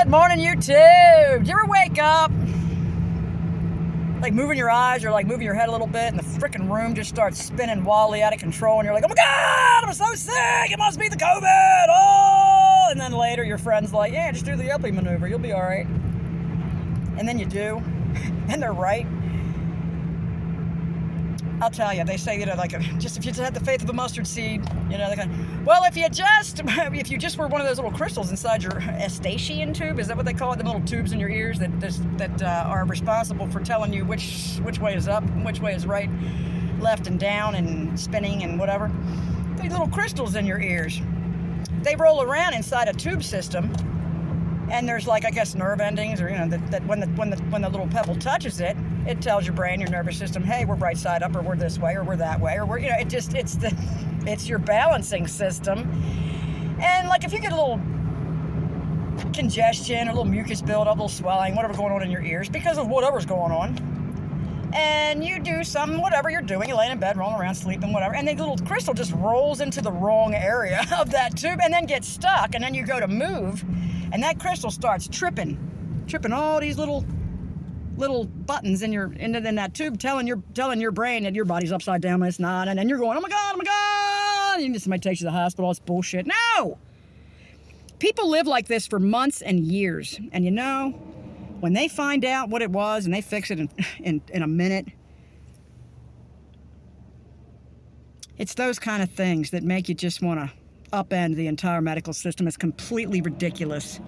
Good morning, YouTube. Did you ever wake up, like moving your eyes or like moving your head a little bit, and the freaking room just starts spinning wildly out of control, and you're like, oh my God, I'm so sick. It must be the COVID. Oh, and then later your friend's like, yeah, just do the Epley maneuver. You'll be all right. And then you do, and they're right. I'll tell you, they say, like, just if you just had the faith of a mustard seed, they go, well, if you just were one of those little crystals inside your Eustachian tube, is that what they call it? The little tubes in your ears that are responsible for telling you which way is up, and which way is right, left and down and spinning and whatever. These little crystals in your ears, they roll around inside a tube system, and there's like, I guess, nerve endings, or that when the little pebble touches it, it tells your brain, your nervous system, hey, we're right side up, or we're this way, or we're that way, or we're, it's your balancing system. And like if you get a little congestion, a little mucus buildup, a little swelling, whatever going on in your ears because of whatever's going on, and you do some whatever you're doing, you're laying in bed, rolling around, sleeping, whatever, and the little crystal just rolls into the wrong area of that tube and then gets stuck, and then you go to move, and that crystal starts tripping all these little buttons in that tube, telling your brain that your body's upside down when it's not, and then you're going, oh my God, and somebody takes you to the hospital. It's bullshit. No! People live like this for months and years, and when they find out what it was and they fix it in a minute, it's those kind of things that make you just want to upend the entire medical system. It's completely ridiculous.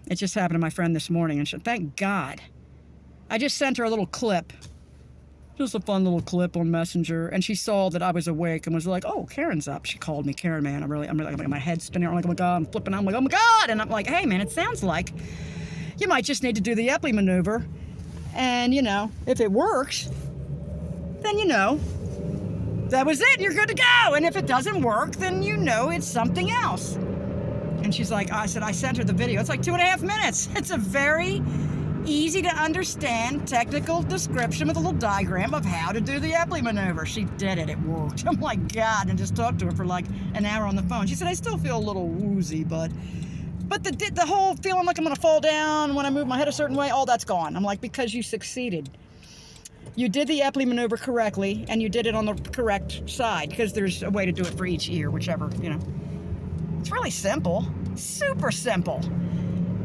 It just happened to my friend this morning, and thank God. I just sent her a little clip, just a fun little clip on Messenger, and she saw that I was awake and was like, "Oh, Karen's up." She called me Karen, man. I'm like, my head's spinning. I'm like, oh my God, I'm flipping out. I'm like, oh my God, and I'm like, hey, man, it sounds like you might just need to do the Epley maneuver, and if it works, then that was it. You're good to go. And if it doesn't work, then it's something else. And she's like, I sent her the video. It's like 2.5 minutes. It's a very easy to understand technical description with a little diagram of how to do the Epley maneuver. She did it. It worked. Oh my God. And just talked to her for like an hour on the phone. She said, I still feel a little woozy, but the whole feeling like I'm going to fall down when I move my head a certain way, all that's gone. I'm like, because you succeeded. You did the Epley maneuver correctly, and you did it on the correct side, because there's a way to do it for each ear, whichever, It's really simple. Super simple.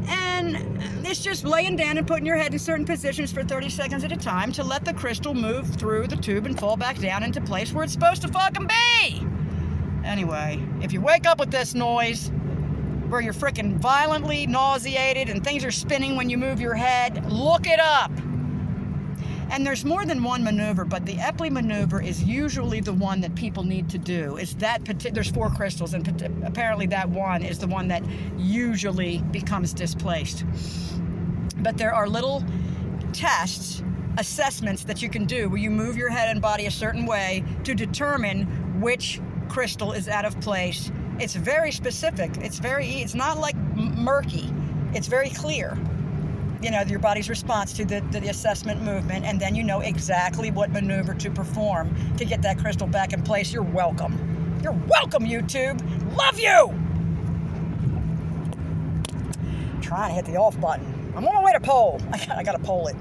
And it's just laying down and putting your head in certain positions for 30 seconds at a time to let the crystal move through the tube and fall back down into place where it's supposed to fucking be. Anyway, if you wake up with this noise where you're freaking violently nauseated and things are spinning when you move your head, look it up. And there's more than one maneuver, but the Epley maneuver is usually the one that people need to do. There's 4 crystals, and apparently that one is the one that usually becomes displaced. But there are little tests, assessments that you can do where you move your head and body a certain way to determine which crystal is out of place. It's very specific. It's not like murky. It's very clear. Your body's response to the assessment movement, and then exactly what maneuver to perform to get that crystal back in place. You're welcome. You're welcome, YouTube. Love you! Trying to hit the off button. I'm on my way to poll. I gotta poll it.